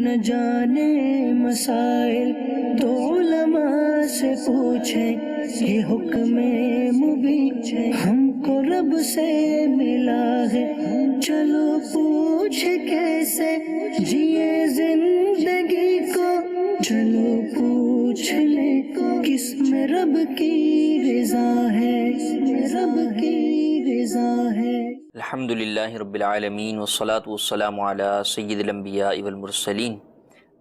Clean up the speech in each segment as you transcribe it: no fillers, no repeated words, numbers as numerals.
نہ جانے مسائل تو علماء سے پوچھیں، یہ حکم مبین ہم کو رب سے ملا ہے، چلو پوچھ کیسے جیے زندگی کو، چلو پوچھ لے کس میں رب کی رضا ہے، رب کی رضا ہے۔ الحمدللہ رب العالمین والصلاة والسلام علی سید الانبیاء والمرسلین،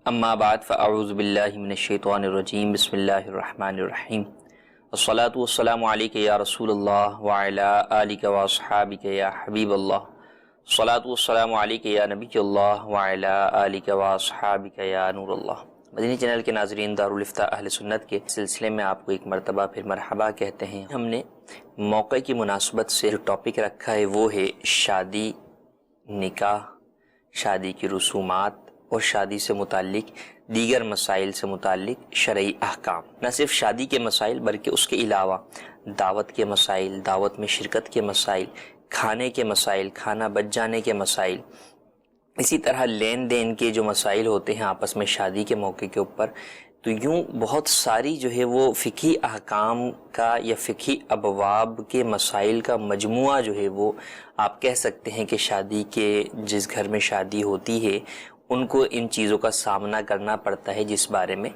اما بعد فاعوذ باللہ من الشیطان الرجیم، بسم اللہ الرحمن الرحیم، والصلاة والسلام علیک یا رسول اللہ وعلی آلک واصحابک یا حبیب اللہ، والصلاة والسلام علیک یا نبی اللہ وعلی آلک واصحابک یا نور اللہ۔ مدنی چینل کے ناظرین، دارالافتاء اہل سنت کے سلسلے میں آپ کو ایک مرتبہ پھر مرحبا کہتے ہیں۔ ہم نے موقع کی مناسبت سے جو ٹاپک رکھا ہے وہ ہے شادی، نکاح، شادی کی رسومات اور شادی سے متعلق دیگر مسائل سے متعلق شرعی احکام۔ نہ صرف شادی کے مسائل بلکہ اس کے علاوہ دعوت کے مسائل، دعوت میں شرکت کے مسائل، کھانے کے مسائل، کھانا بچ جانے کے مسائل، اسی طرح لین دین کے جو مسائل ہوتے ہیں آپس میں شادی کے موقع کے اوپر، تو یوں بہت ساری جو ہے وہ فقہی احکام کا یا فقہی ابواب کے مسائل کا مجموعہ جو ہے وہ آپ کہہ سکتے ہیں کہ شادی کے جس گھر میں شادی ہوتی ہے ان کو ان چیزوں کا سامنا کرنا پڑتا ہے، جس بارے میں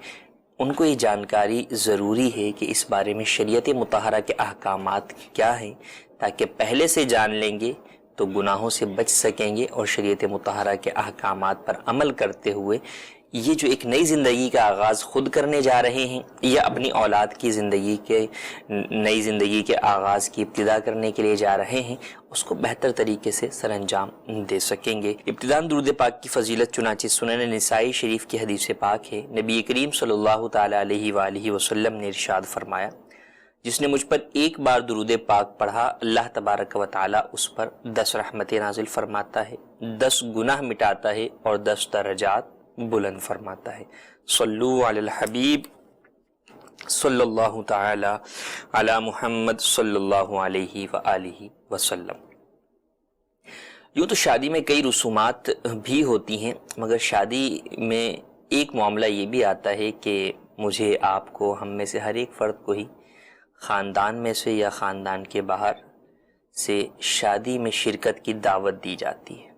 ان کو یہ جانکاری ضروری ہے کہ اس بارے میں شریعت مطہرہ کے احکامات کیا ہیں، تاکہ پہلے سے جان لیں گے تو گناہوں سے بچ سکیں گے اور شریعت مطہرہ کے احکامات پر عمل کرتے ہوئے یہ جو ایک نئی زندگی کا آغاز خود کرنے جا رہے ہیں یا اپنی اولاد کی نئی زندگی کے آغاز کی ابتدا کرنے کے لیے جا رہے ہیں، اس کو بہتر طریقے سے سر انجام دے سکیں گے۔ ابتداً درود پاک کی فضیلت چنانچہ سنن نسائی شریف کی حدیث پاک ہے، نبی کریم صلی اللہ تعالی علیہ وآلہ وسلم نے ارشاد فرمایا، جس نے مجھ پر ایک بار درود پاک پڑھا اللہ تبارک و تعالی اس پر 10 رحمتیں نازل فرماتا ہے، 10 گناہ مٹاتا ہے اور 10 درجات بلند فرماتا ہے۔ صلو علی الحبیب صلی اللہ تعالی علی محمد صلی اللہ علیہ وآلہ وسلم۔ یوں تو شادی میں کئی رسومات بھی ہوتی ہیں، مگر شادی میں ایک معاملہ یہ بھی آتا ہے کہ مجھے، آپ کو، ہم میں سے ہر ایک فرد کو ہی خاندان میں سے یا خاندان کے باہر سے شادی میں شرکت کی دعوت دی جاتی ہے۔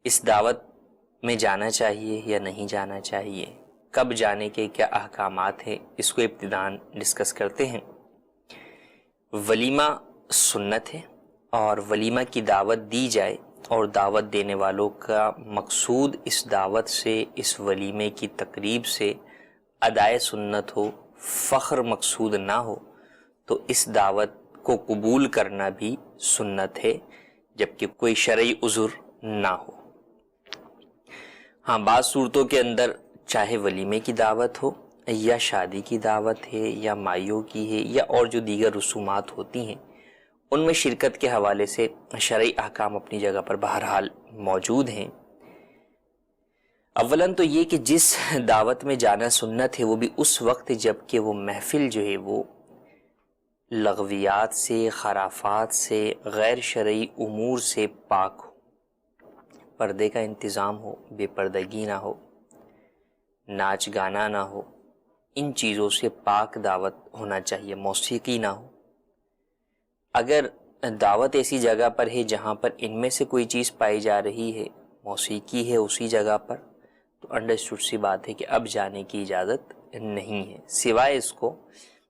اس دعوت میں جانا چاہیے یا نہیں جانا چاہیے، کب جانے کے کیا احکامات ہیں، اس کو ابتداً ڈسکس کرتے ہیں۔ ولیمہ سنت ہے، اور ولیمہ کی دعوت دی جائے اور دعوت دینے والوں کا مقصود اس دعوت سے، اس ولیمے کی تقریب سے ادائے سنت ہو، فخر مقصود نہ ہو، تو اس دعوت کو قبول کرنا بھی سنت ہے، جبکہ کوئی شرعی عذر نہ ہو۔ ہاں، بعض صورتوں کے اندر چاہے ولیمے کی دعوت ہو یا شادی کی دعوت ہے یا مائیوں کی ہے یا اور جو دیگر رسومات ہوتی ہیں، ان میں شرکت کے حوالے سے شرعی احکام اپنی جگہ پر بہرحال موجود ہیں۔ اولاً تو یہ کہ جس دعوت میں جانا سنت ہے وہ بھی اس وقت جب کہ وہ محفل جو ہے وہ لغویات سے، خرافات سے، غیر شرعی امور سے پاک ہو، پردے کا انتظام ہو، بے پردگی نہ ہو، ناچ گانا نہ ہو، ان چیزوں سے پاک دعوت ہونا چاہیے، موسیقی نہ ہو۔ اگر دعوت ایسی جگہ پر ہے جہاں پر ان میں سے کوئی چیز پائی جا رہی ہے، موسیقی ہے اسی جگہ پر، تو انڈرسٹوڈ سی بات ہے کہ اب جانے کی اجازت نہیں ہے، سوائے اس کو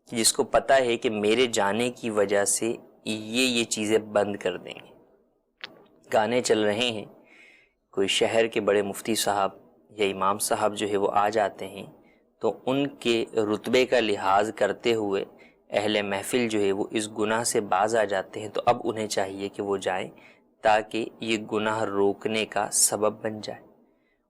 جس کو پتہ ہے کہ میرے جانے کی وجہ سے یہ چیزیں بند کر دیں گے۔ گانے چل رہے ہیں، کوئی شہر کے بڑے مفتی صاحب یا امام صاحب جو ہے وہ آ جاتے ہیں، تو ان کے رتبے کا لحاظ کرتے ہوئے اہل محفل جو ہے وہ اس گناہ سے باز آ جاتے ہیں، تو اب انہیں چاہیے کہ وہ جائیں تاکہ یہ گناہ روکنے کا سبب بن جائے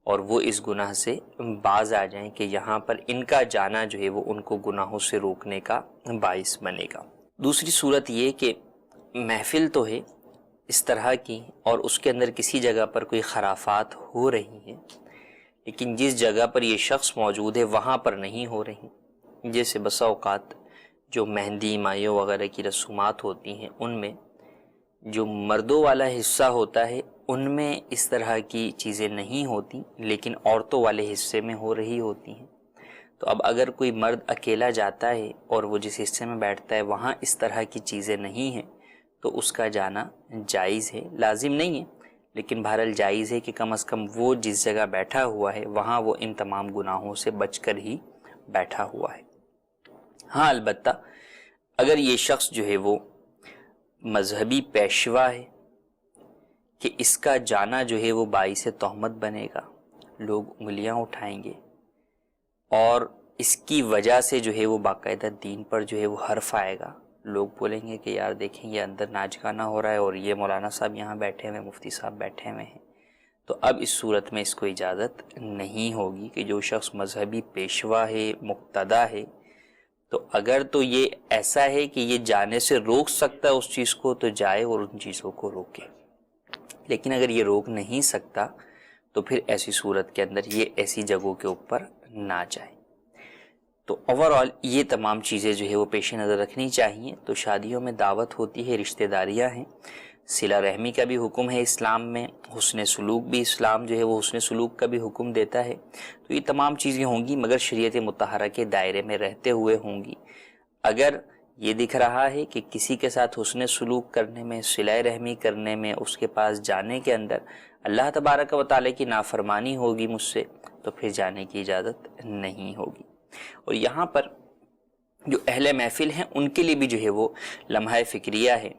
اور وہ اس گناہ سے باز آ جائیں کہ یہاں پر ان کا جانا جو ہے وہ ان کو گناہوں سے روکنے کا باعث بنے گا۔ دوسری صورت یہ کہ محفل تو ہے اس طرح کی اور اس کے اندر کسی جگہ پر کوئی خرافات ہو رہی ہیں، لیکن جس جگہ پر یہ شخص موجود ہے وہاں پر نہیں ہو رہی، جیسے بسا اوقات جو مہندی، مائیوں وغیرہ کی رسومات ہوتی ہیں ان میں جو مردوں والا حصہ ہوتا ہے ان میں اس طرح کی چیزیں نہیں ہوتی، لیکن عورتوں والے حصے میں ہو رہی ہوتی ہیں۔ تو اب اگر کوئی مرد اکیلا جاتا ہے اور وہ جس حصے میں بیٹھتا ہے وہاں اس طرح کی چیزیں نہیں ہیں تو اس کا جانا جائز ہے، لازم نہیں ہے، لیکن بہرحال جائز ہے کہ کم از کم وہ جس جگہ بیٹھا ہوا ہے وہاں وہ ان تمام گناہوں سے بچ کر ہی بیٹھا ہوا ہے۔ ہاں البتہ اگر یہ شخص جو ہے وہ مذہبی پیشوا ہے کہ اس کا جانا جو ہے وہ باعث تہمت بنے گا، لوگ انگلیاں اٹھائیں گے اور اس کی وجہ سے جو ہے وہ باقاعدہ دین پر جو ہے وہ حرف آئے گا، لوگ بولیں گے کہ یار دیکھیں یہ اندر ناچ گانا ہو رہا ہے اور یہ مولانا صاحب یہاں بیٹھے ہوئے، مفتی صاحب بیٹھے ہوئے ہیں، تو اب اس صورت میں اس کو اجازت نہیں ہوگی کہ جو شخص مذہبی پیشوا ہے، مقتدی ہے، تو اگر تو یہ ایسا ہے کہ یہ جانے سے روک سکتا ہے اس چیز کو تو جائے اور ان چیزوں کو روکے، لیکن اگر یہ روک نہیں سکتا تو پھر ایسی صورت کے اندر یہ ایسی جگہوں کے اوپر نہ جائے۔ تو اوورآل یہ تمام چیزیں جو ہے وہ پیش نظر رکھنی چاہیے۔ تو شادیوں میں دعوت ہوتی ہے، رشتہ داریاں ہیں، صلہ رحمی کا بھی حکم ہے اسلام میں، حسن سلوک بھی اسلام جو ہے وہ حسن سلوک کا بھی حکم دیتا ہے، تو یہ تمام چیزیں ہوں گی مگر شریعت مطہرہ کے دائرے میں رہتے ہوئے ہوں گی۔ اگر یہ دکھ رہا ہے کہ کسی کے ساتھ حسن سلوک کرنے میں، صلہ رحمی کرنے میں، اس کے پاس جانے کے اندر اللہ تبارک و تعالیٰ کی نافرمانی ہوگی مجھ سے، تو پھر جانے کی اجازت نہیں ہوگی۔ اور یہاں پر جو اہل محفل ہیں ان کے لیے بھی جو ہے وہ لمحہ فکریہ ہے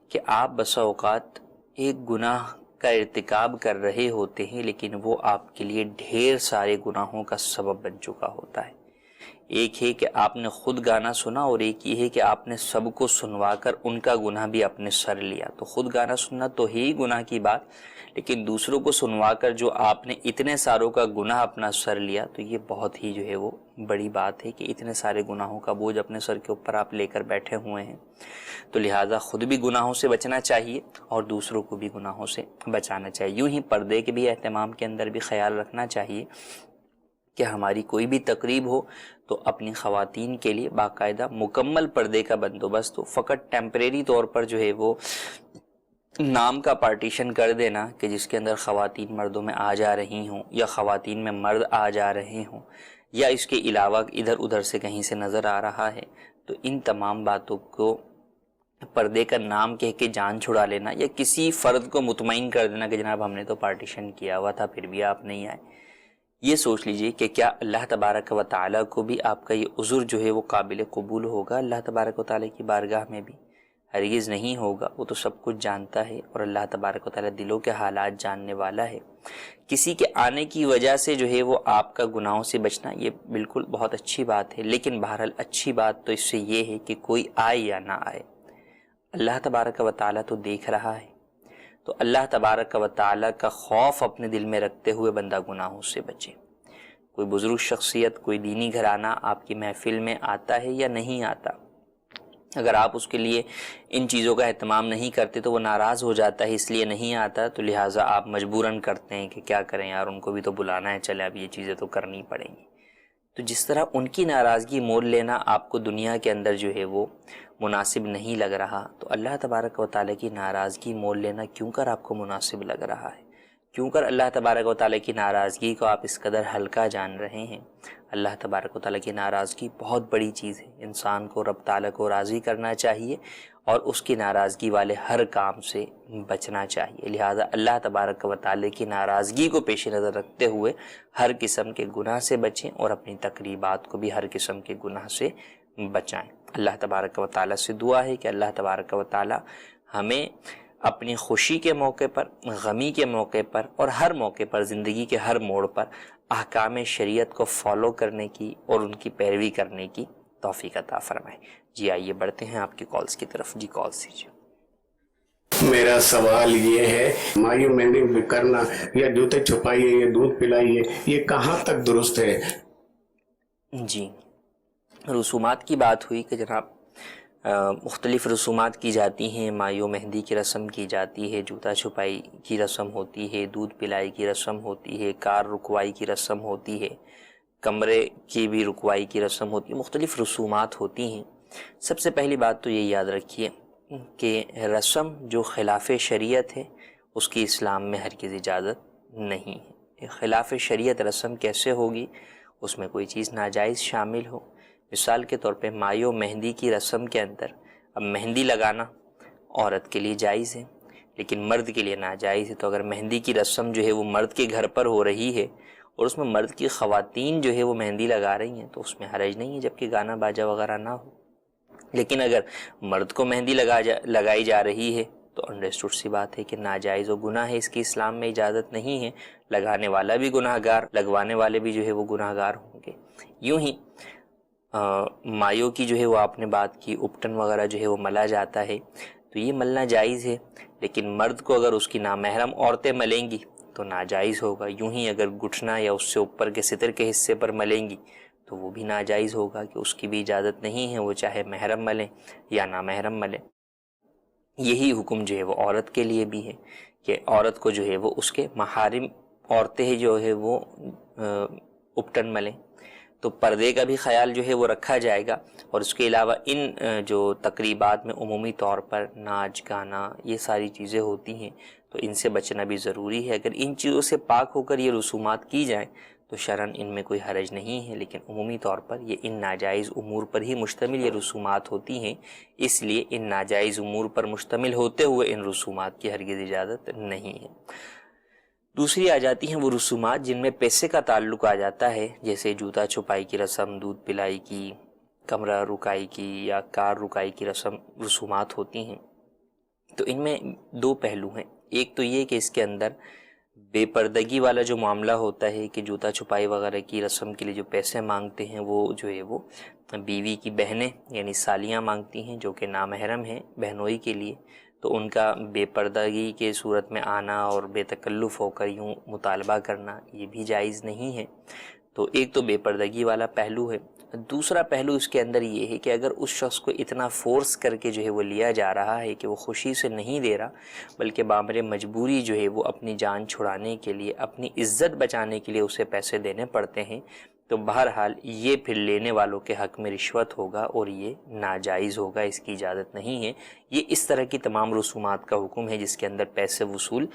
کہ آپ بسا اوقات ایک گناہ کا ارتکاب کر رہے ہوتے ہیں لیکن وہ آپ کے لیے ڈھیر سارے گناہوں کا سبب بن چکا ہوتا ہے۔ ایک ہے کہ آپ نے خود گانا سنا اور ایک یہ ہے کہ آپ نے سب کو سنوا کر ان کا گناہ بھی اپنے سر لیا۔ تو خود گانا سننا تو ہے ہی گناہ کی بات، لیکن دوسروں کو سنوا کر جو آپ نے اتنے ساروں کا گناہ اپنا سر لیا تو یہ بہت ہی جو ہے وہ بڑی بات ہے کہ اتنے سارے گناہوں کا بوجھ اپنے سر کے اوپر آپ لے کر بیٹھے ہوئے ہیں۔ تو لہٰذا خود بھی گناہوں سے بچنا چاہیے اور دوسروں کو بھی گناہوں سے بچانا چاہیے۔ یوں ہی پردے کے بھی اہتمام کے اندر بھی خیال رکھنا چاہیے کہ ہماری کوئی بھی تقریب ہو تو اپنی خواتین کے لیے باقاعدہ مکمل پردے کا بندوبست ہو، فقط ٹیمپریری طور پر جو ہے وہ نام کا پارٹیشن کر دینا کہ جس کے اندر خواتین مردوں میں آ جا رہی ہوں یا خواتین میں مرد آ جا رہے ہوں یا اس کے علاوہ ادھر ادھر سے کہیں سے نظر آ رہا ہے، تو ان تمام باتوں کو پردے کا نام کہہ کے جان چھڑا لینا یا کسی فرد کو مطمئن کر دینا کہ جناب ہم نے تو پارٹیشن کیا ہوا تھا پھر بھی آپ نہیں آئے، یہ سوچ لیجئے کہ کیا اللہ تبارک و تعالیٰ کو بھی آپ کا یہ عذر جو ہے وہ قابل قبول ہوگا؟ اللہ تبارک و تعالیٰ کی بارگاہ میں بھی ہرگز نہیں ہوگا، وہ تو سب کچھ جانتا ہے اور اللہ تبارک و تعالیٰ دلوں کے حالات جاننے والا ہے۔ کسی کے آنے کی وجہ سے جو ہے وہ آپ کا گناہوں سے بچنا یہ بالکل بہت اچھی بات ہے، لیکن بہرحال اچھی بات تو اس سے یہ ہے کہ کوئی آئے یا نہ آئے، اللہ تبارک و تعالیٰ تو دیکھ رہا ہے، تو اللہ تبارک و تعالیٰ کا خوف اپنے دل میں رکھتے ہوئے بندہ گناہوں سے بچے۔ کوئی بزرگ شخصیت، کوئی دینی گھرانہ آپ کی محفل میں آتا ہے یا نہیں آتا، اگر آپ اس کے لیے ان چیزوں کا اہتمام نہیں کرتے تو وہ ناراض ہو جاتا ہے، اس لیے نہیں آتا، تو لہٰذا آپ مجبوراً کرتے ہیں کہ کیا کریں یار، ان کو بھی تو بلانا ہے، چلے اب یہ چیزیں تو کرنی پڑیں گی۔ تو جس طرح ان کی ناراضگی مول لینا آپ کو دنیا کے اندر جو ہے وہ مناسب نہیں لگ رہا، تو اللہ تبارک و تعالیٰ کی ناراضگی مول لینا کیوں کر آپ کو مناسب لگ رہا ہے؟ کیوں کر اللہ تبارک و تعالیٰ کی ناراضگی کو آپ اس قدر ہلکا جان رہے ہیں؟ اللہ تبارک و تعالیٰ کی ناراضگی بہت بڑی چیز ہے، انسان کو رب تعالیٰ کو راضی کرنا چاہیے اور اس کی ناراضگی والے ہر کام سے بچنا چاہیے۔ لہٰذا اللہ تبارک و تعالیٰ کی ناراضگی کو پیش نظر رکھتے ہوئے ہر قسم کے گناہ سے بچیں اور اپنی تقریبات کو بھی ہر قسم کے گناہ سے بچائیں۔ اللہ تبارک و تعالیٰ سے دعا ہے کہ اللہ تبارک و تعالیٰ ہمیں اپنی خوشی کے موقع پر، غمی کے موقع پر اور ہر موقع پر، زندگی کے ہر موڑ پر احکام شریعت کو فالو کرنے کی اور ان کی پیروی کرنے کی توفیق عطا فرمائے۔ جی آئیے بڑھتے ہیں آپ کی کالز کی طرف۔ جی کالز دیجیے۔ میرا سوال یہ ہے، مایو مہندی کرنا یا جوتے چھپائیے یا دودھ پلائیے، یہ کہاں تک درست ہے؟ جی رسومات کی بات ہوئی کہ جناب مختلف رسومات کی جاتی ہیں، مایو مہندی کی رسم کی جاتی ہے، جوتا چھپائی کی رسم ہوتی ہے، دودھ پلائی کی رسم ہوتی ہے، کار رکوائی کی رسم ہوتی ہے، کمرے کی بھی رکوائی کی رسم ہوتی ہے، مختلف رسومات ہوتی ہیں۔ سب سے پہلی بات تو یہ یاد رکھیے کہ رسم جو خلاف شریعت ہے اس کی اسلام میں ہرگز اجازت نہیں ہے۔ خلاف شریعت رسم کیسے ہوگی؟ اس میں کوئی چیز ناجائز شامل ہو۔ مثال کے طور پہ مائی و مہندی کی رسم کے اندر اب مہندی لگانا عورت کے لیے جائز ہے لیکن مرد کے لیے ناجائز ہے، تو اگر مہندی کی رسم جو ہے وہ مرد کے گھر پر ہو رہی ہے اور اس میں مرد کی خواتین جو ہے وہ مہندی لگا رہی ہیں تو اس میں حرج نہیں ہے جبکہ گانا باجا وغیرہ نہ ہو۔ لیکن اگر مرد کو مہندی لگائی جا رہی ہے تو انڈرسٹوڈ سی بات ہے کہ ناجائز و گناہ ہے، اس کی اسلام میں اجازت نہیں ہے۔ لگانے والا بھی گناہ گار، لگوانے والے بھی جو ہے وہ گناہ گار ہوں گے۔ یوں ہی مایوں کی جو ہے وہ آپ نے بات کی، اپٹن وغیرہ جو ہے وہ ملا جاتا ہے تو یہ ملنا جائز ہے، لیکن مرد کو اگر اس کی نامحرم عورتیں ملیں گی تو ناجائز ہوگا۔ یوں ہی اگر گھٹنا یا اس سے اوپر کے ستر کے حصے پر ملیں گی تو وہ بھی ناجائز ہوگا کہ اس کی بھی اجازت نہیں ہے، وہ چاہے محرم ملیں یا نامحرم ملیں۔ یہی حکم جو ہے وہ عورت کے لیے بھی ہے کہ عورت کو جو ہے وہ اس کے محارم عورتیں جو ہے وہ اپٹن ملیں، تو پردے کا بھی خیال جو ہے وہ رکھا جائے گا۔ اور اس کے علاوہ ان جو تقریبات میں عمومی طور پر ناچ گانا یہ ساری چیزیں ہوتی ہیں تو ان سے بچنا بھی ضروری ہے۔ اگر ان چیزوں سے پاک ہو کر یہ رسومات کی جائیں تو شرعاً ان میں کوئی حرج نہیں ہے، لیکن عمومی طور پر یہ ان ناجائز امور پر ہی مشتمل یہ رسومات ہوتی ہیں، اس لیے ان ناجائز امور پر مشتمل ہوتے ہوئے ان رسومات کی ہرگز اجازت نہیں ہے۔ دوسری آ جاتی ہیں وہ رسومات جن میں پیسے کا تعلق آ جاتا ہے، جیسے جوتا چھپائی کی رسم، دودھ پلائی کی، کمرہ رکائی کی یا کار رکائی کی رسومات ہوتی ہیں۔ تو ان میں دو پہلو ہیں، ایک تو یہ کہ اس کے اندر بے پردگی والا جو معاملہ ہوتا ہے کہ جوتا چھپائی وغیرہ کی رسم کے لیے جو پیسے مانگتے ہیں وہ جو ہے وہ بیوی کی بہنیں یعنی سالیاں مانگتی ہیں جو کہ نامحرم ہیں بہنوئی کے لیے، تو ان کا بے پردگی کے صورت میں آنا اور بے تکلف ہو کر یوں مطالبہ کرنا یہ بھی جائز نہیں ہے۔ تو ایک تو بے پردگی والا پہلو ہے۔ دوسرا پہلو اس کے اندر یہ ہے کہ اگر اس شخص کو اتنا فورس کر کے جو ہے وہ لیا جا رہا ہے کہ وہ خوشی سے نہیں دے رہا بلکہ بامر مجبوری جو ہے وہ اپنی جان چھڑانے کے لیے، اپنی عزت بچانے کے لیے اسے پیسے دینے پڑتے ہیں، تو بہرحال یہ پھر لینے والوں کے حق میں رشوت ہوگا اور یہ ناجائز ہوگا، اس کی اجازت نہیں ہے۔ یہ اس طرح کی تمام رسومات کا حکم ہے جس کے اندر پیسے وصول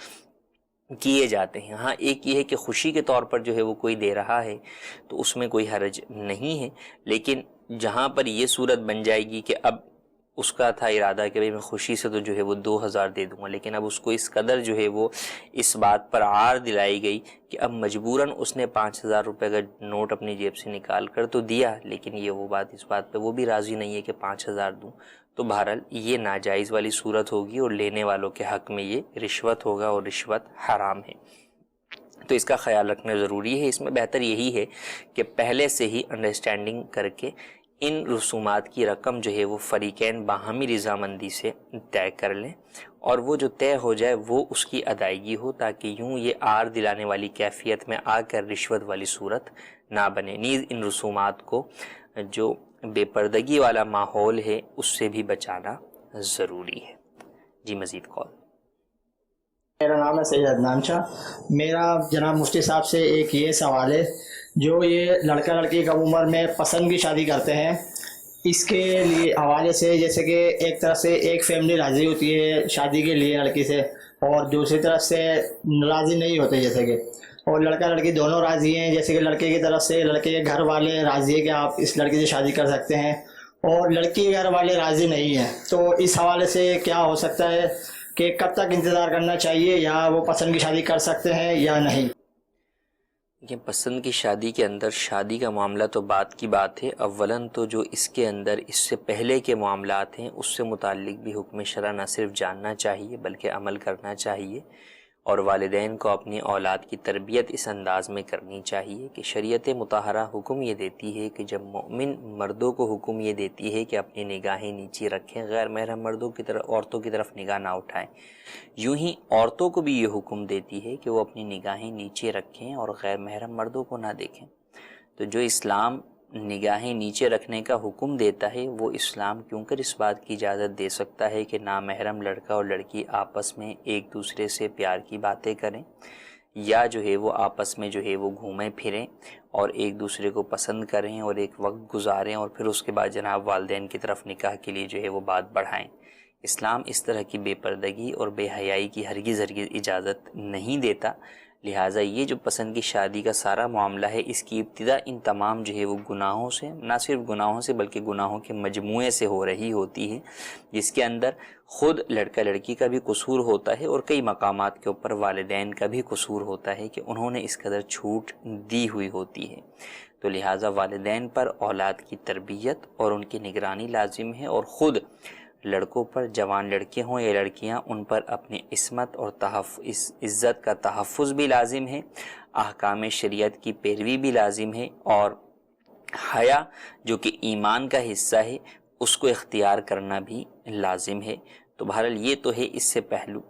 کیے جاتے ہیں۔ ہاں ایک یہ ہے کہ خوشی کے طور پر جو ہے وہ کوئی دے رہا ہے تو اس میں کوئی حرج نہیں ہے، لیکن جہاں پر یہ صورت بن جائے گی کہ اب اس کا تھا ارادہ کہ میں خوشی سے تو جو ہے وہ 2000 دے دوں گا، لیکن اب اس کو اس قدر جو ہے وہ اس بات پر عار دلائی گئی کہ اب مجبوراً اس نے 5000 روپے کا نوٹ اپنی جیب سے نکال کر تو دیا، لیکن یہ وہ بات اس بات پہ وہ بھی راضی نہیں ہے کہ 5000 دوں، تو بہرحال یہ ناجائز والی صورت ہوگی اور لینے والوں کے حق میں یہ رشوت ہوگا اور رشوت حرام ہے۔ تو اس کا خیال رکھنا ضروری ہے۔ اس میں بہتر یہی ہے کہ پہلے سے ہی انڈرسٹینڈنگ کر کے ان رسومات کی رقم جو ہے وہ فریقین باہمی رضامندی سے طے کر لیں، اور وہ جو طے ہو جائے وہ اس کی ادائیگی ہو، تاکہ یوں یہ عار دلانے والی کیفیت میں آ کر رشوت والی صورت نہ بنے۔ نیز ان رسومات کو جو بے پردگی والا ماحول ہے اس سے بھی بچانا ضروری ہے۔ جی مزید کال۔ میرا نام ہے سید عدنان شاہ۔ میرا جناب مفتی صاحب سے ایک یہ سوال ہے، جو یہ لڑکا لڑکی کم عمر میں پسند کی شادی کرتے ہیں، اس کے لیے حوالے سے جیسے کہ ایک طرف سے ایک فیملی راضی ہوتی ہے شادی کے لیے لڑکی سے اور دوسری طرف سے راضی نہیں ہوتے، جیسے کہ اور لڑکا لڑکی دونوں راضی ہیں، جیسے کہ لڑکے کی طرف سے لڑکے کے گھر والے راضی ہیں کہ آپ اس لڑکی سے شادی کر سکتے ہیں اور لڑکی کے گھر والے راضی نہیں ہیں، تو اس حوالے سے کیا ہو سکتا ہے کہ کب تک انتظار کرنا چاہیے، یا وہ پسند کی شادی کر سکتے ہیں یا نہیں؟ یہ پسند کی شادی کے اندر شادی کا معاملہ تو بات کی بات ہے، اولاً تو جو اس کے اندر اس سے پہلے کے معاملات ہیں اس سے متعلق بھی حکم شرع نہ صرف جاننا چاہیے بلکہ عمل کرنا چاہیے، اور والدین کو اپنی اولاد کی تربیت اس انداز میں کرنی چاہیے کہ شریعت مطہرہ حکم یہ دیتی ہے کہ جب مومن مردوں کو حکم یہ دیتی ہے کہ اپنی نگاہیں نیچی رکھیں، غیر محرم مردوں کی طرف عورتوں کی طرف نگاہ نہ اٹھائیں، یوں ہی عورتوں کو بھی یہ حکم دیتی ہے کہ وہ اپنی نگاہیں نیچے رکھیں اور غیر محرم مردوں کو نہ دیکھیں۔ تو جو اسلام نگاہیں نیچے رکھنے کا حکم دیتا ہے وہ اسلام کیوں کر اس بات کی اجازت دے سکتا ہے کہ نامحرم لڑکا اور لڑکی آپس میں ایک دوسرے سے پیار کی باتیں کریں یا جو ہے وہ آپس میں جو ہے وہ گھومیں پھریں اور ایک دوسرے کو پسند کریں اور ایک وقت گزاریں اور پھر اس کے بعد جناب والدین کی طرف نکاح کے لیے جو ہے وہ بات بڑھائیں۔ اسلام اس طرح کی بے پردگی اور بے حیائی کی ہرگز اجازت نہیں دیتا. لہٰذا یہ جو پسند کی شادی کا سارا معاملہ ہے، اس کی ابتدا ان تمام جو ہے وہ گناہوں سے، نہ صرف گناہوں سے بلکہ گناہوں کے مجموعے سے ہو رہی ہوتی ہے، جس کے اندر خود لڑکا لڑکی کا بھی قصور ہوتا ہے اور کئی مقامات کے اوپر والدین کا بھی قصور ہوتا ہے کہ انہوں نے اس قدر چھوٹ دی ہوئی ہوتی ہے. تو لہٰذا والدین پر اولاد کی تربیت اور ان کی نگرانی لازم ہے، اور خود لڑکوں پر، جوان لڑکے ہوں یا لڑکیاں، ان پر اپنی عصمت اور عزت کا تحفظ بھی لازم ہے، احکام شریعت کی پیروی بھی لازم ہے، اور حیا جو کہ ایمان کا حصہ ہے اس کو اختیار کرنا بھی لازم ہے. تو بہرحال یہ تو ہے اس سے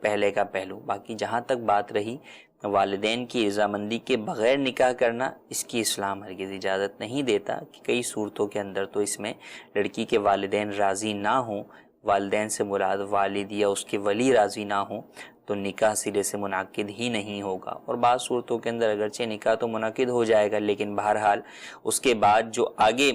پہلے کا پہلو. باقی جہاں تک بات رہی والدین کی رضامندی کے بغیر نکاح کرنا، اس کی اسلام ہرگز اجازت نہیں دیتا. کہ کئی صورتوں کے اندر تو اس میں لڑکی کے والدین راضی نہ ہوں، والدین سے مراد والد یا اس کے ولی راضی نہ ہوں، تو نکاح سرے سے منعقد ہی نہیں ہوگا. اور بعض صورتوں کے اندر اگرچہ نکاح تو منعقد ہو جائے گا، لیکن بہرحال اس کے بعد جو آگے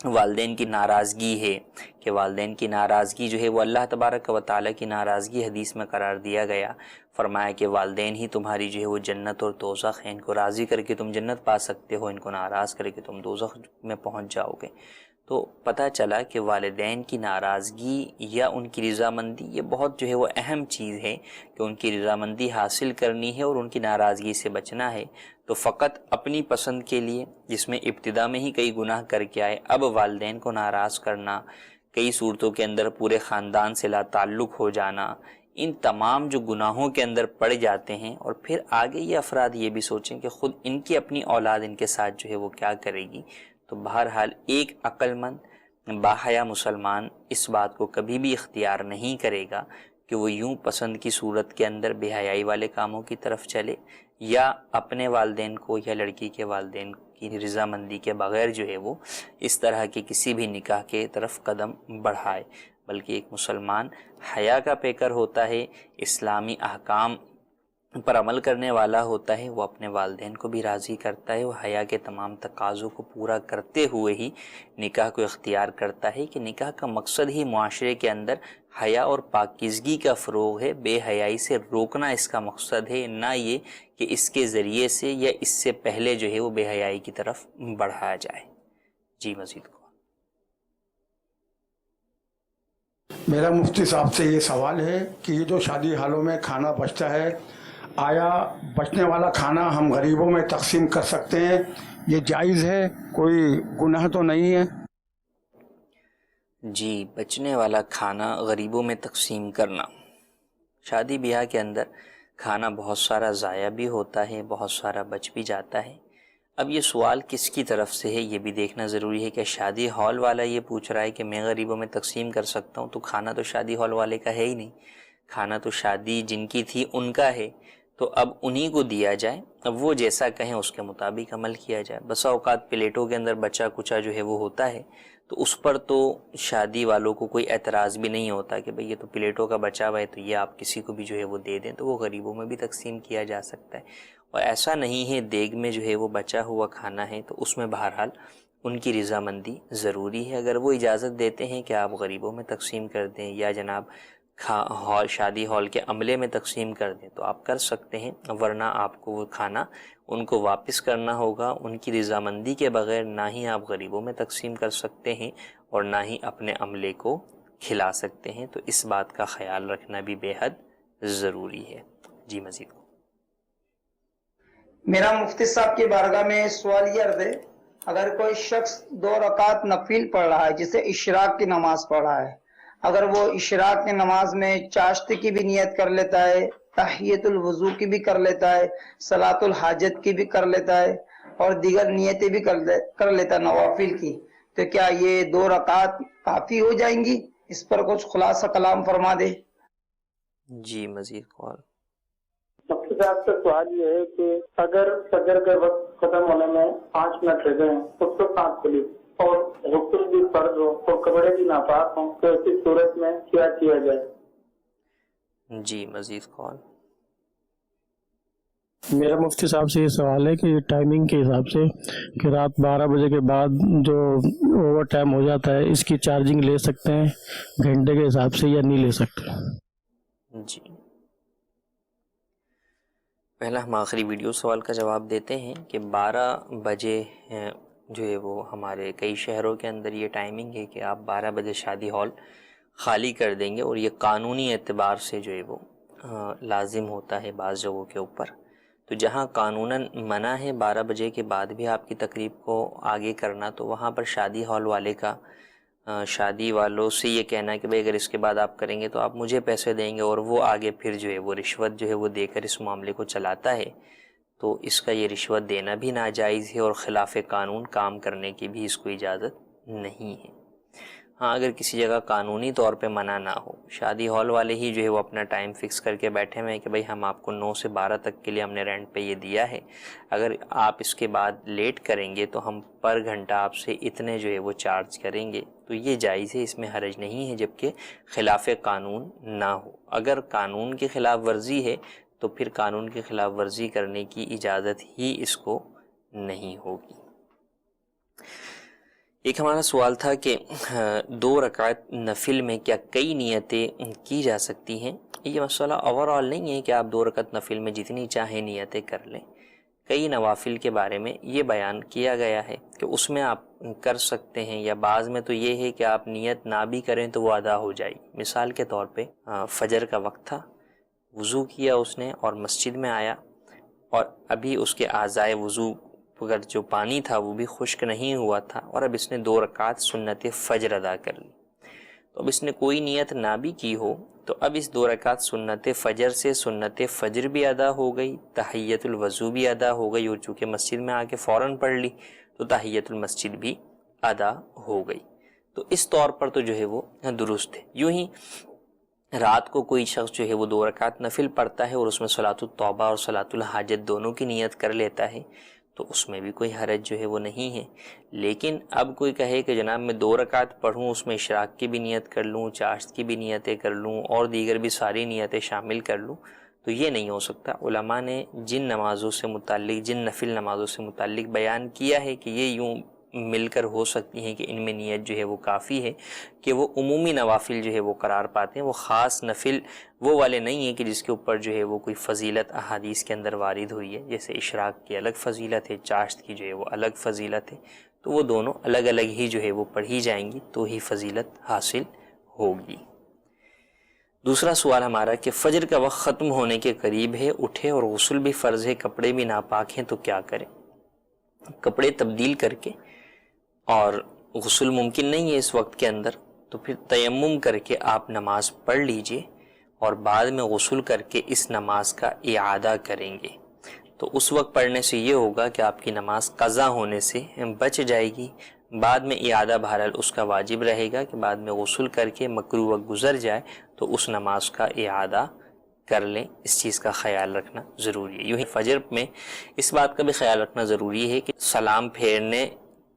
والدین کی ناراضگی ہے، کہ والدین کی ناراضگی جو ہے وہ اللہ تبارک و تعالیٰ کی ناراضگی حدیث میں قرار دیا گیا. فرمایا کہ والدین ہی تمہاری جو ہے وہ جنت اور دوزخ ہیں، ان کو راضی کر کے تم جنت پا سکتے ہو، ان کو ناراض کر کے تم دوزخ میں پہنچ جاؤ گے. تو پتہ چلا کہ والدین کی ناراضگی یا ان کی رضامندی یہ بہت جو ہے وہ اہم چیز ہے، کہ ان کی رضامندی حاصل کرنی ہے اور ان کی ناراضگی سے بچنا ہے. تو فقط اپنی پسند کے لیے، جس میں ابتدا میں ہی کئی گناہ کر کے آئے، اب والدین کو ناراض کرنا، کئی صورتوں کے اندر پورے خاندان سے لا تعلق ہو جانا، ان تمام جو گناہوں کے اندر پڑ جاتے ہیں. اور پھر آگے یہ افراد یہ بھی سوچیں کہ خود ان کی اپنی اولاد ان کے ساتھ جو ہے وہ کیا کرے گی. تو بہرحال ایک عقل مند باحیا مسلمان اس بات کو کبھی بھی اختیار نہیں کرے گا کہ وہ یوں پسند کی صورت کے اندر بے حیائی والے کاموں کی طرف چلے، یا اپنے والدین کو یا لڑکی کے والدین کی رضامندی کے بغیر جو ہے وہ اس طرح کے کسی بھی نکاح کے طرف قدم بڑھائے. بلکہ ایک مسلمان حیا کا پیکر ہوتا ہے، اسلامی احکام پر عمل کرنے والا ہوتا ہے، وہ اپنے والدین کو بھی راضی کرتا ہے، وہ حیا کے تمام تقاضوں کو پورا کرتے ہوئے ہی نکاح کو اختیار کرتا ہے. کہ نکاح کا مقصد ہی معاشرے کے اندر حیا اور پاکیزگی کا فروغ ہے، بے حیائی سے روکنا اس کا مقصد ہے، نہ یہ کہ اس کے ذریعے سے یا اس سے پہلے جو ہے وہ بے حیائی کی طرف بڑھایا جائے. جی مزید کو میرا مفتی صاحب سے یہ سوال ہے کہ یہ جو شادی حالوں میں کھانا بچتا ہے، آیا بچنے والا کھانا ہم غریبوں میں تقسیم کر سکتے ہیں؟ یہ جائز ہے؟ کوئی گناہ تو نہیں ہے؟ جی، بچنے والا کھانا غریبوں میں تقسیم کرنا، شادی بیاہ کے اندر کھانا بہت سارا ضائع بھی ہوتا ہے، بہت سارا بچ بھی جاتا ہے. اب یہ سوال کس کی طرف سے ہے یہ بھی دیکھنا ضروری ہے. کہ شادی ہال والا یہ پوچھ رہا ہے کہ میں غریبوں میں تقسیم کر سکتا ہوں، تو کھانا تو شادی ہال والے کا ہے ہی نہیں، کھانا تو شادی جن کی تھی ان کا ہے. تو اب انہی کو دیا جائے، اب وہ جیسا کہیں اس کے مطابق عمل کیا جائے. بسا اوقات پلیٹوں کے اندر بچا کچا جو ہے وہ ہوتا ہے، تو اس پر تو شادی والوں کو کوئی اعتراض بھی نہیں ہوتا کہ بھئی یہ تو پلیٹوں کا بچا ہوا ہے، تو یہ آپ کسی کو بھی جو ہے وہ دے دیں، تو وہ غریبوں میں بھی تقسیم کیا جا سکتا ہے. اور ایسا نہیں ہے دیگ میں جو ہے وہ بچا ہوا کھانا ہے تو اس میں بہرحال ان کی رضامندی ضروری ہے. اگر وہ اجازت دیتے ہیں کہ آپ غریبوں میں تقسیم کر دیں یا جناب شادی ہال کے عملے میں تقسیم کر دیں تو آپ کر سکتے ہیں، ورنہ آپ کو وہ کھانا ان کو واپس کرنا ہوگا. ان کی رضامندی کے بغیر نہ ہی آپ غریبوں میں تقسیم کر سکتے ہیں اور نہ ہی اپنے عملے کو کھلا سکتے ہیں. تو اس بات کا خیال رکھنا بھی بے حد ضروری ہے. جی مزید میرا مفتی صاحب کی بارگاہ میں سوال یہ عرض ہے، اگر کوئی شخص 2 رکعت نفل پڑھ رہا ہے جسے اشراق کی نماز پڑھ رہا ہے، اگر وہ اشراق کی نماز میں چاشت کی بھی نیت کر لیتا ہے، تحیت الوضو کی بھی کر لیتا ہے، صلاۃ الحاجت کی بھی کر لیتا ہے اور دیگر نیتیں بھی کر لیتا ہے نوافل کی، تو کیا یہ 2 رکعت کافی ہو جائیں گی؟ اس پر کچھ خلاصہ کلام فرما دے. جی مزید کال. مفتی صاحب سے سوال یہ ہے کہ اگر فجر کے وقت ختم ہونے میں 5 منٹ رہ گئے تو صبح 5 کھلی اور غسل بھی فرض ہو اور کپڑے بھی ناپاک ہوں، تو ایسی صورت میں کیا کیا جائے؟ جی مزید کال. میرا مفتی صاحب سے یہ سوال ہے کہ ٹائمنگ کے حساب سے کہ رات 12 بجے کے بعد جو اوور ٹائم ہو جاتا ہے اس کی چارجنگ لے سکتے ہیں گھنٹے کے حساب سے یا نہیں لے سکتے؟ جی پہلا ہم آخری ویڈیو سوال کا جواب دیتے ہیں کہ 12 بجے جو ہے وہ ہمارے کئی شہروں کے اندر یہ ٹائمنگ ہے کہ آپ 12 بجے شادی ہال خالی کر دیں گے، اور یہ قانونی اعتبار سے جو ہے وہ لازم ہوتا ہے بعض جگہوں کے اوپر۔ تو جہاں قانوناً منع ہے 12 بجے کے بعد بھی آپ کی تقریب کو آگے کرنا، تو وہاں پر شادی ہال والے کا شادی والوں سے یہ کہنا ہے کہ بھئی اگر اس کے بعد آپ کریں گے تو آپ مجھے پیسے دیں گے، اور وہ آگے پھر جو ہے وہ رشوت جو ہے وہ دے کر اس معاملے کو چلاتا ہے، تو اس کا یہ رشوت دینا بھی ناجائز ہے اور خلاف قانون کام کرنے کی بھی اس کو اجازت نہیں ہے۔ ہاں اگر کسی جگہ قانونی طور پہ منع نہ ہو، شادی ہال والے ہی جو ہے وہ اپنا ٹائم فکس کر کے بیٹھے ہوئے ہیں کہ بھئی ہم آپ کو 9 سے 12 تک کے لیے ہم نے رینٹ پہ یہ دیا ہے، اگر آپ اس کے بعد لیٹ کریں گے تو ہم پر گھنٹہ آپ سے اتنے جو ہے وہ چارج کریں گے، تو یہ جائز ہے، اس میں حرج نہیں ہے جبکہ خلاف قانون نہ ہو۔ اگر قانون کی خلاف ورزی ہے تو پھر قانون کی خلاف ورزی کرنے کی اجازت ہی اس کو نہیں ہوگی۔ ایک ہمارا سوال تھا کہ 2 رکعت نفل میں کیا کئی نیتیں کی جا سکتی ہیں؟ یہ مسئلہ اوورآل نہیں ہے کہ آپ 2 رکعت نفل میں جتنی چاہیں نیتیں کر لیں۔ کئی نوافل کے بارے میں یہ بیان کیا گیا ہے کہ اس میں آپ کر سکتے ہیں، یا بعض میں تو یہ ہے کہ آپ نیت نہ بھی کریں تو وہ ادا ہو جائے گی۔ مثال کے طور پہ فجر کا وقت تھا، وضو کیا اس نے اور مسجد میں آیا، اور ابھی اس کے اعضائے وضو اگر جو پانی تھا وہ بھی خشک نہیں ہوا تھا، اور اب اس نے 2 رکعت سنت فجر ادا کر لی، تو اب اس نے کوئی نیت نہ بھی کی ہو تو اب اس 2 رکعت سنت فجر سے سنت فجر بھی ادا ہو گئی، تحیت الوضو بھی ادا ہو گئی، اور چونکہ مسجد میں آ کے فوراً پڑھ لی تو تحیت المسجد بھی ادا ہو گئی۔ تو اس طور پر تو جو ہے وہ درست ہے۔ یوں ہی رات کو کوئی شخص جو ہے وہ 2 رکعت نفل پڑھتا ہے اور اس میں صلاۃ التوبہ اور صلاۃ الحاجت دونوں کی نیت کر لیتا ہے، تو اس میں بھی کوئی حرج جو ہے وہ نہیں ہے۔ لیکن اب کوئی کہے کہ جناب میں 2 رکعت پڑھوں، اس میں اشراق کی بھی نیت کر لوں، چاشت کی بھی نیتیں کر لوں، اور دیگر بھی ساری نیتیں شامل کر لوں، تو یہ نہیں ہو سکتا۔ علماء نے جن نمازوں سے متعلق، جن نفل نمازوں سے متعلق بیان کیا ہے کہ یہ یوں مل کر ہو سکتی ہیں کہ ان میں نیت جو ہے وہ کافی ہے، کہ وہ عمومی نوافل جو ہے وہ قرار پاتے ہیں، وہ خاص نفل وہ والے نہیں ہیں کہ جس کے اوپر جو ہے وہ کوئی فضیلت احادیث کے اندر وارد ہوئی ہے، جیسے اشراق کی الگ فضیلت ہے، چاشت کی جو ہے وہ الگ فضیلت ہے، تو وہ دونوں الگ الگ ہی جو ہے وہ پڑھی جائیں گی تو ہی فضیلت حاصل ہوگی۔ دوسرا سوال ہمارا کہ فجر کا وقت ختم ہونے کے قریب ہے، اٹھے اور غسل بھی فرض ہے، کپڑے بھی ناپاک ہیں، تو کیا کریں؟ کپڑے تبدیل کر کے، اور غسل ممکن نہیں ہے اس وقت کے اندر، تو پھر تیمم کر کے آپ نماز پڑھ لیجئے، اور بعد میں غسل کر کے اس نماز کا اعادہ کریں گے، تو اس وقت پڑھنے سے یہ ہوگا کہ آپ کی نماز قضا ہونے سے بچ جائے گی۔ بعد میں اعادہ بہرحال اس کا واجب رہے گا کہ بعد میں غسل کر کے مکروہ وقت گزر جائے تو اس نماز کا اعادہ کر لیں۔ اس چیز کا خیال رکھنا ضروری ہے۔ یوں ہی فجر میں اس بات کا بھی خیال رکھنا ضروری ہے کہ سلام پھیرنے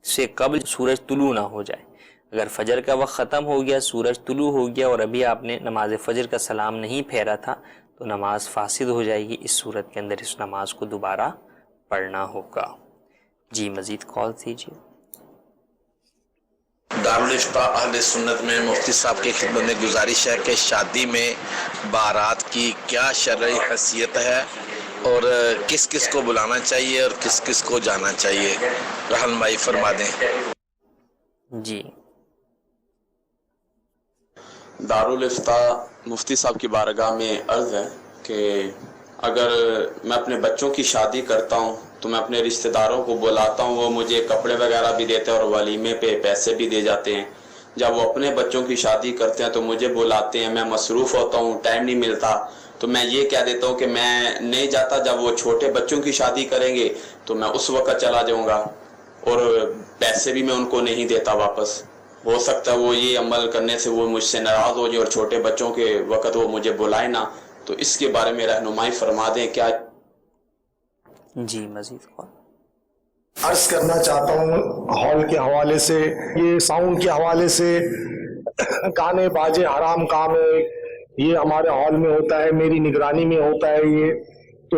سے قبل سورج طلوع نہ ہو جائے۔ اگر فجر کا وقت ختم ہو گیا، سورج طلوع ہو گیا، اور ابھی آپ نے نماز فجر کا سلام نہیں پھیرا تھا تو نماز فاسد ہو جائے گی۔ اس صورت کے اندر اس نماز کو دوبارہ پڑھنا ہوگا۔ جی مزید کال دیجیے۔ دارالفتہ اہل سنت میں مفتی صاحب کی خدمت میں گزارش ہے کہ شادی میں بارات کی کیا شرعی حیثیت ہے، اور کس کس کو بلانا چاہیے اور کس کس کو جانا چاہیے، رہنمائی فرما دیں۔ جی دارالفتہ مفتی صاحب کی بارگاہ میں عرض ہے کہ اگر میں اپنے بچوں کی شادی کرتا ہوں تو میں اپنے رشتہ داروں کو بلاتا ہوں، وہ مجھے کپڑے وغیرہ بھی دیتے ہیں اور ولیمے پہ پیسے بھی دے جاتے ہیں۔ جب وہ اپنے بچوں کی شادی کرتے ہیں تو مجھے بلاتے ہیں، میں مصروف ہوتا ہوں، ٹائم نہیں ملتا، تو میں یہ کہہ دیتا ہوں کہ میں نہیں جاتا، جب وہ چھوٹے بچوں کی شادی کریں گے تو میں اس وقت چلا جاؤں گا، اور پیسے بھی میں ان کو نہیں دیتا واپس۔ ہو سکتا ہے وہ یہ عمل کرنے سے وہ مجھ سے ناراض ہو جائے اور چھوٹے بچوں کے وقت وہ مجھے بلائے نہ، تو اس کے بارے میں رہنمائی فرما دیں کیا۔ جی مزید کال۔ عرض کرنا چاہتا ہوں ہال کے حوالے سے، یہ ساؤنڈ کے حوالے سے گانے باجے حرام کام ہے، یہ ہمارے ہال میں ہوتا ہے، میری نگرانی میں ہوتا ہے یہ، تو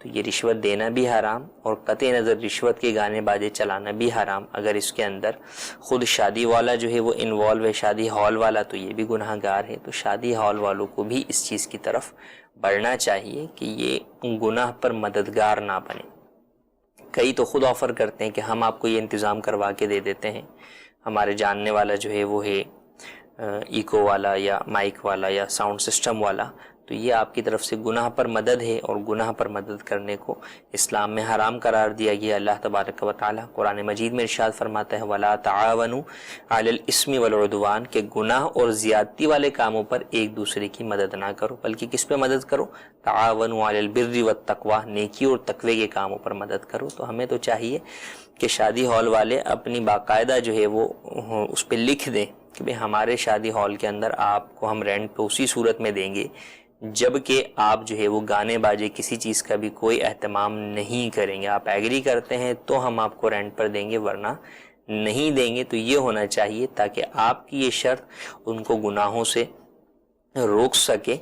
تو یہ رشوت دینا بھی حرام اور قطع نظر رشوت کے گانے باجے چلانا بھی حرام. اگر اس کے اندر خود شادی والا جو ہے وہ انوالو ہے، شادی ہال والا، تو یہ بھی گناہ گار ہے. تو شادی ہال والوں کو بھی اس چیز کی طرف بڑھنا چاہیے کہ یہ گناہ پر مددگار نہ بنے. کئی تو خود آفر کرتے ہیں کہ ہم آپ کو یہ انتظام کروا کے دے دیتے ہیں، ہمارے جاننے والا جو ہے وہ ہے ایکو والا یا مائک والا یا ساؤنڈ سسٹم والا. تو یہ آپ کی طرف سے گناہ پر مدد ہے، اور گناہ پر مدد کرنے کو اسلام میں حرام قرار دیا گیا. اللہ تبارک و تعالیٰ قرآن مجید میں ارشاد فرماتا ہے وَلَا تَعَاوَنُوا عَلَى الْإِثْمِ وَالْعُدْوَانِ کہ گناہ اور زیادتی والے کاموں پر ایک دوسرے کی مدد نہ کرو، بلکہ کس پہ مدد کرو؟ تَعَاوَنُوا عَلَى الْبِرِّ وَالتَّقْوَىٰ نیکی اور تقوی کے کاموں پر مدد کرو. تو ہمیں تو چاہیے کہ شادی ہال والے اپنی باقاعدہ جو ہے وہ اس پہ لکھ دیں کہ بھئی ہمارے شادی ہال کے اندر آپ کو ہم رینٹ پہ اسی صورت میں دیں گے جبکہ آپ جو ہے وہ گانے باجے کسی چیز کا بھی کوئی اہتمام نہیں کریں گے. آپ ایگری کرتے ہیں تو ہم آپ کو رینٹ پر دیں گے، ورنہ نہیں دیں گے. تو یہ ہونا چاہیے تاکہ آپ کی یہ شرط ان کو گناہوں سے روک سکے،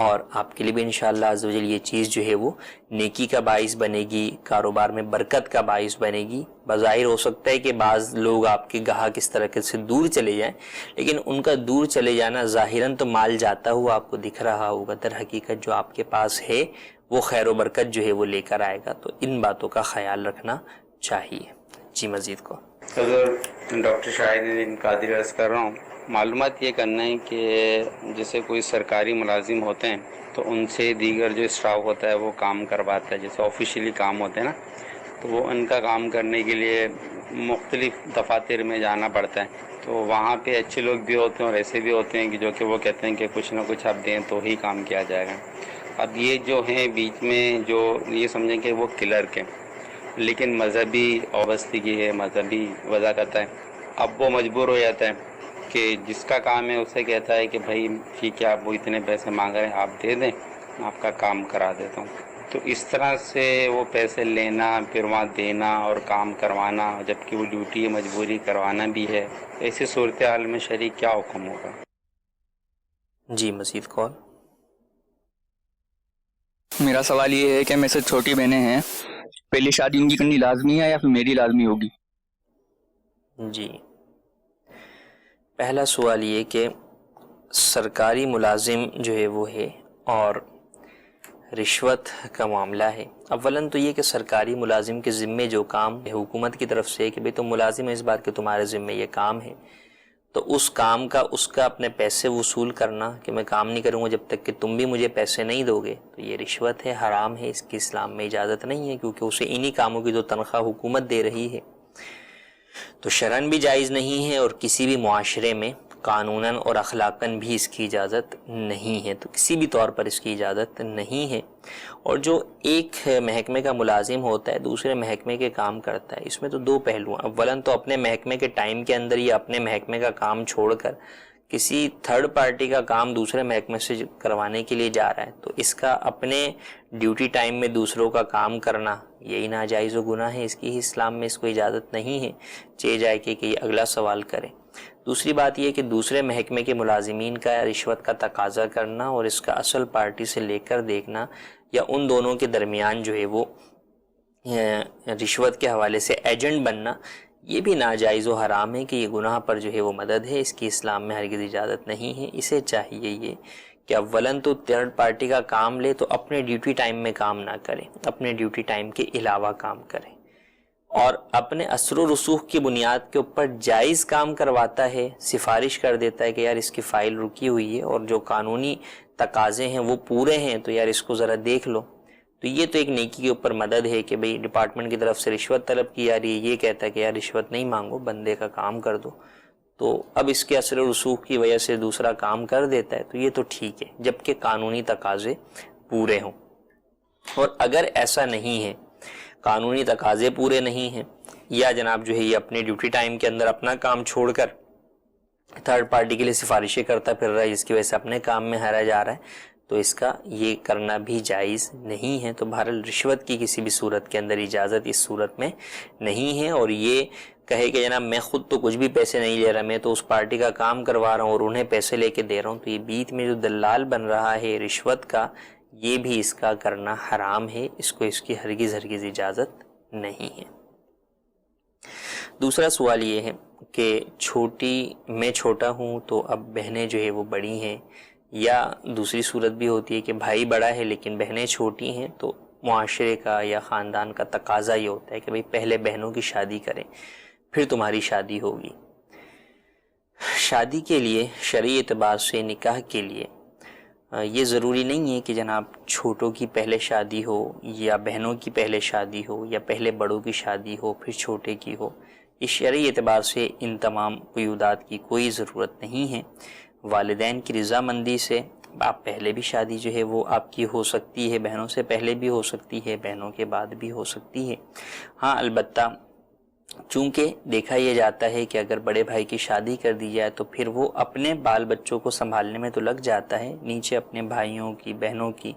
اور آپ کے لیے بھی انشاءاللہ عز و جل یہ چیز جو ہے وہ نیکی کا باعث بنے گی، کاروبار میں برکت کا باعث بنے گی. بظاہر ہو سکتا ہے کہ بعض لوگ آپ کے گاہک اس طرح سے دور چلے جائیں، لیکن ان کا دور چلے جانا ظاہراً تو مال جاتا ہوا آپ کو دکھ رہا ہوگا، در حقیقت جو آپ کے پاس ہے وہ خیر و برکت جو ہے وہ لے کر آئے گا. تو ان باتوں کا خیال رکھنا چاہیے. جی مزید کو ڈاکٹر شاہد الدین قادری عرض کر رہا ہوں. معلومات یہ کرنا ہے کہ جیسے کوئی سرکاری ملازم ہوتے ہیں تو ان سے دیگر جو اسٹاف ہوتا ہے وہ کام کرواتا ہے، جیسے آفیشیلی کام ہوتے ہیں نا، تو وہ ان کا کام کرنے کے لیے مختلف دفاتر میں جانا پڑتا ہے. تو وہاں پہ اچھے لوگ بھی ہوتے ہیں اور ایسے بھی ہوتے ہیں کہ جو کہ وہ کہتے ہیں کہ کچھ نہ کچھ آپ دیں تو ہی کام کیا جائے گا. اب یہ جو ہیں بیچ میں جو یہ سمجھیں کہ وہ کلرک ہیں لیکن مذہبی وابستگی ہے، مذہبی وضاحت ہے، اب وہ مجبور ہو جاتا ہے کہ جس کا کام ہے اسے کہتا ہے کہ بھائی ٹھیک ہے آپ وہ اتنے پیسے مانگ رہے ہیں آپ دے دیں، میں آپ کا کام کرا دیتا ہوں. تو اس طرح سے وہ پیسے لینا پھر وہاں دینا اور کام کروانا، جبکہ وہ ڈیوٹی مجبوری کروانا بھی ہے. ایسی صورتحال میں شریع کیا حکم ہوگا؟ جی مزید کال. میرا سوال یہ ہے کہ میرے سے چھوٹی بہنیں ہیں، پہلی شادی ان کی کرنی لازمی ہے یا پھر میری لازمی ہوگی؟ جی پہلا سوال یہ کہ سرکاری ملازم جو ہے وہ ہے اور رشوت کا معاملہ ہے. اولاً تو یہ کہ سرکاری ملازم کے ذمے جو کام حکومت کی طرف سے ہے کہ بھئی تم ملازم ہے، اس بات کہ تمہارے ذمے یہ کام ہے، تو اس کام کا اس کا اپنے پیسے وصول کرنا کہ میں کام نہیں کروں گا جب تک کہ تم بھی مجھے پیسے نہیں دو گے، تو یہ رشوت ہے، حرام ہے، اس کی اسلام میں اجازت نہیں ہے، کیونکہ اسے انہی کاموں کی جو تنخواہ حکومت دے رہی ہے تو شرعاً بھی جائز نہیں ہے، اور کسی بھی معاشرے میں قانوناً اور اخلاقاً بھی اس کی اجازت نہیں ہے. تو کسی بھی طور پر اس کی اجازت نہیں ہے. اور جو ایک محکمے کا ملازم ہوتا ہے دوسرے محکمے کے کام کرتا ہے، اس میں تو دو پہلو ہیں. اولاً تو اپنے محکمے کے ٹائم کے اندر یہ اپنے محکمے کا کام چھوڑ کر کسی تھرڈ پارٹی کا کام دوسرے محکمے سے کروانے کے لیے جا رہا ہے، تو اس کا اپنے ڈیوٹی ٹائم میں دوسروں کا کام کرنا یہی ناجائز و گناہ ہے. اس کی اسلام میں اس کو اجازت نہیں ہے، چاہے جائے کہ یہ اگلا سوال کرے. دوسری بات یہ کہ دوسرے محکمے کے ملازمین کا رشوت کا تقاضا کرنا اور اس کا اصل پارٹی سے لے کر دیکھنا یا ان دونوں کے درمیان جو ہے وہ رشوت کے حوالے سے ایجنٹ بننا، یہ بھی ناجائز و حرام ہے کہ یہ گناہ پر جو ہے وہ مدد ہے. اس کی اسلام میں ہرگز اجازت نہیں ہے. اسے چاہیے یہ کہ اولاً تو تھرڈ پارٹی کا کام لے تو اپنے ڈیوٹی ٹائم میں کام نہ کرے، اپنے ڈیوٹی ٹائم کے علاوہ کام کرے، اور اپنے اثر و رسوخ کی بنیاد کے اوپر جائز کام کرواتا ہے، سفارش کر دیتا ہے کہ یار اس کی فائل رکی ہوئی ہے اور جو قانونی تقاضے ہیں وہ پورے ہیں تو یار اس کو ذرا دیکھ لو. تو یہ تو ایک نیکی کے اوپر مدد ہے کہ بھئی ڈپارٹمنٹ کی طرف سے رشوت طلب کی جا رہی ہے، یہ کہتا ہے کہ یار رشوت نہیں مانگو، بندے کا کام کر دو، تو اب اس کے اثر و رسوخ کی وجہ سے دوسرا کام کر دیتا ہے، تو یہ تو ٹھیک ہے جبکہ قانونی تقاضے پورے ہوں. اور اگر ایسا نہیں ہے، قانونی تقاضے پورے نہیں ہیں، یا جناب جو ہے یہ اپنے ڈیوٹی ٹائم کے اندر اپنا کام چھوڑ کر تھرڈ پارٹی کے لیے سفارشیں کرتا پھر رہا ہے جس کی وجہ سے اپنے کام میں ہرا جا رہا ہے، تو اس کا یہ کرنا بھی جائز نہیں ہے. تو بہرحال رشوت کی کسی بھی صورت کے اندر اجازت اس صورت میں نہیں ہے. اور یہ کہے کہ جناب میں خود تو کچھ بھی پیسے نہیں لے رہا، میں تو اس پارٹی کا کام کروا رہا ہوں اور انہیں پیسے لے کے دے رہا ہوں، تو یہ بیچ میں جو دلال بن رہا ہے رشوت کا، یہ بھی اس کا کرنا حرام ہے، اس کو اس کی ہرگز اجازت نہیں ہے۔ دوسرا سوال یہ ہے کہ میں چھوٹا ہوں تو اب بہنیں جو ہے وہ بڑی ہیں، یا دوسری صورت بھی ہوتی ہے کہ بھائی بڑا ہے لیکن بہنیں چھوٹی ہیں، تو معاشرے کا یا خاندان کا تقاضا یہ ہوتا ہے کہ بھئی پہلے بہنوں کی شادی کریں پھر تمہاری شادی ہوگی۔ شادی کے لیے شرعی اعتبار سے، نکاح کے لیے یہ ضروری نہیں ہے کہ جناب چھوٹوں کی پہلے شادی ہو یا بہنوں کی پہلے شادی ہو یا پہلے بڑوں کی شادی ہو پھر چھوٹے کی ہو۔ اس شرعی اعتبار سے ان تمام قیودات کی کوئی ضرورت نہیں ہے۔ والدین کی رضامندی سے آپ پہلے بھی شادی جو ہے وہ آپ کی ہو سکتی ہے، بہنوں سے پہلے بھی ہو سکتی ہے، بہنوں کے بعد بھی ہو سکتی ہے۔ ہاں البتہ چونکہ دیکھا یہ جاتا ہے کہ اگر بڑے بھائی کی شادی کر دی جائے تو پھر وہ اپنے بال بچوں کو سنبھالنے میں تو لگ جاتا ہے، نیچے اپنے بھائیوں کی بہنوں کی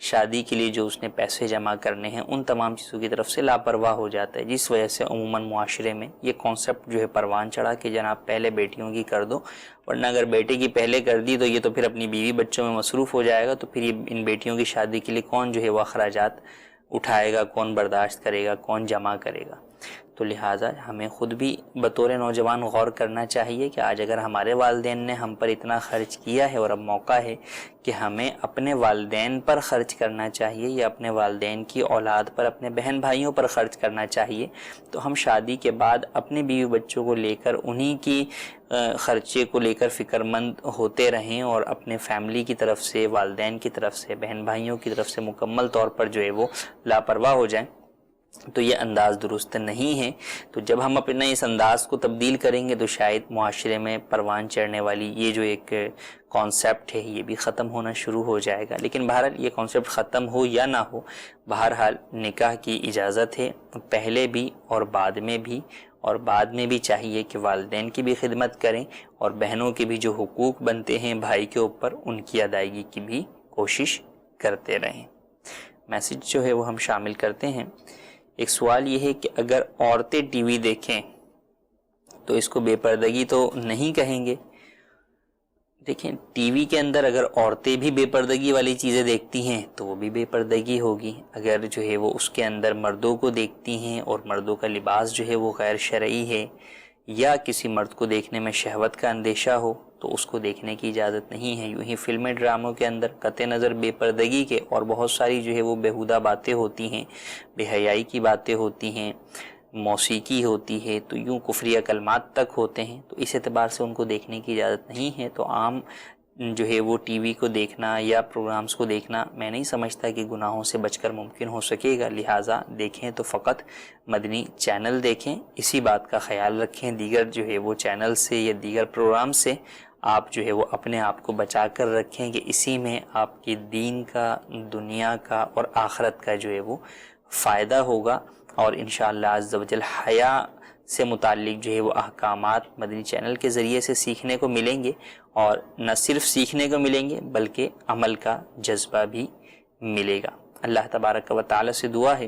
شادی کے لیے جو اس نے پیسے جمع کرنے ہیں ان تمام چیزوں کی طرف سے لاپرواہ ہو جاتا ہے، جس وجہ سے عموماً معاشرے میں یہ کانسیپٹ جو ہے پروان چڑھا کہ جناب پہلے بیٹیوں کی کر دو، ورنہ اگر بیٹے کی پہلے کر دی تو یہ تو پھر اپنی بیوی بچوں میں مصروف ہو جائے گا، تو پھر یہ ان بیٹیوں کی شادی کے لیے کون جو ہے وہ اخراجات اٹھائے گا، کون برداشت کرے گا، کون جمع کرے گا۔ تو لہٰذا ہمیں خود بھی بطور نوجوان غور کرنا چاہیے کہ آج اگر ہمارے والدین نے ہم پر اتنا خرچ کیا ہے اور اب موقع ہے کہ ہمیں اپنے والدین پر خرچ کرنا چاہیے یا اپنے والدین کی اولاد پر، اپنے بہن بھائیوں پر خرچ کرنا چاہیے، تو ہم شادی کے بعد اپنے بیوی بچوں کو لے کر انہی کی خرچے کو لے کر فکر مند ہوتے رہیں اور اپنے فیملی کی طرف سے، والدین کی طرف سے، بہن بھائیوں کی طرف سے مکمل طور پر جو ہے وہ لاپرواہ ہو جائیں، تو یہ انداز درست نہیں ہے۔ تو جب ہم اپنے اس انداز کو تبدیل کریں گے تو شاید معاشرے میں پروان چڑھنے والی یہ جو ایک کانسیپٹ ہے یہ بھی ختم ہونا شروع ہو جائے گا۔ لیکن بہرحال یہ کانسیپٹ ختم ہو یا نہ ہو، بہرحال نکاح کی اجازت ہے پہلے بھی اور بعد میں بھی، اور بعد میں بھی چاہیے کہ والدین کی بھی خدمت کریں اور بہنوں کے بھی جو حقوق بنتے ہیں بھائی کے اوپر ان کی ادائیگی کی بھی کوشش کرتے رہیں۔ میسج جو ہے وہ ہم شامل کرتے ہیں۔ ایک سوال یہ ہے کہ اگر عورتیں ٹی وی دیکھیں تو اس کو بے پردگی تو نہیں کہیں گے؟ دیکھیں ٹی وی کے اندر اگر عورتیں بھی بے پردگی والی چیزیں دیکھتی ہیں تو وہ بھی بے پردگی ہوگی۔ اگر جو ہے وہ اس کے اندر مردوں کو دیکھتی ہیں اور مردوں کا لباس جو ہے وہ غیر شرعی ہے، یا کسی مرد کو دیکھنے میں شہوت کا اندیشہ ہو تو اس کو دیکھنے کی اجازت نہیں ہے۔ یوں ہی فلمیں ڈراموں کے اندر قطع نظر بے پردگی کے اور بہت ساری جو ہے وہ بیہودہ باتیں ہوتی ہیں، بے حیائی کی باتیں ہوتی ہیں، موسیقی ہوتی ہے، تو یوں کفریہ کلمات تک ہوتے ہیں، تو اس اعتبار سے ان کو دیکھنے کی اجازت نہیں ہے۔ تو عام جو ہے وہ ٹی وی کو دیکھنا یا پروگرامز کو دیکھنا میں نہیں سمجھتا کہ گناہوں سے بچ کر ممکن ہو سکے گا، لہٰذا دیکھیں تو فقط مدنی چینل دیکھیں، اسی بات کا خیال رکھیں، دیگر جو ہے وہ چینل سے یا دیگر پروگرام سے آپ جو ہے وہ اپنے آپ کو بچا کر رکھیں کہ اسی میں آپ کی دین کا، دنیا کا اور آخرت کا جو ہے وہ فائدہ ہوگا، اور انشاءاللہ عز و جل حیا سے متعلق جو ہے وہ احکامات مدنی چینل کے ذریعے سے سیکھنے کو ملیں گے، اور نہ صرف سیکھنے کو ملیں گے بلکہ عمل کا جذبہ بھی ملے گا۔ اللہ تبارک و تعالی سے دعا ہے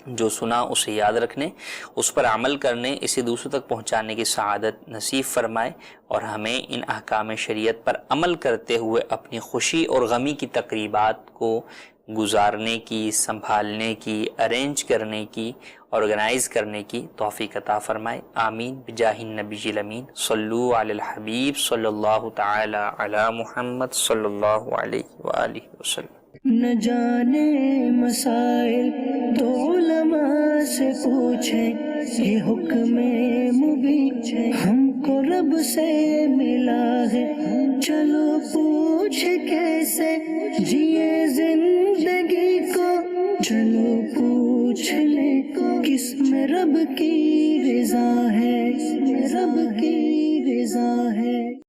جو سنا اسے یاد رکھنے، اس پر عمل کرنے، اسے دوسروں تک پہنچانے کی سعادت نصیب فرمائے، اور ہمیں ان احکام شریعت پر عمل کرتے ہوئے اپنی خوشی اور غمی کی تقریبات کو گزارنے کی، سنبھالنے کی، ارینج کرنے کی، آرگنائز کرنے کی توفیق عطا فرمائے۔ آمین بجاہ النبی الامین۔ صلو علی الحبیب صلی اللہ تعالی علی محمد صلی اللہ علیہ وآلہ وسلم۔ نہ جانے مسائل تو علماء سے پوچھیں، یہ حکم مبین ہم کو رب سے ملا ہے، چلو پوچھ کیسے جیے زندگی کو، چلو پوچھ لیں کس میں رب کی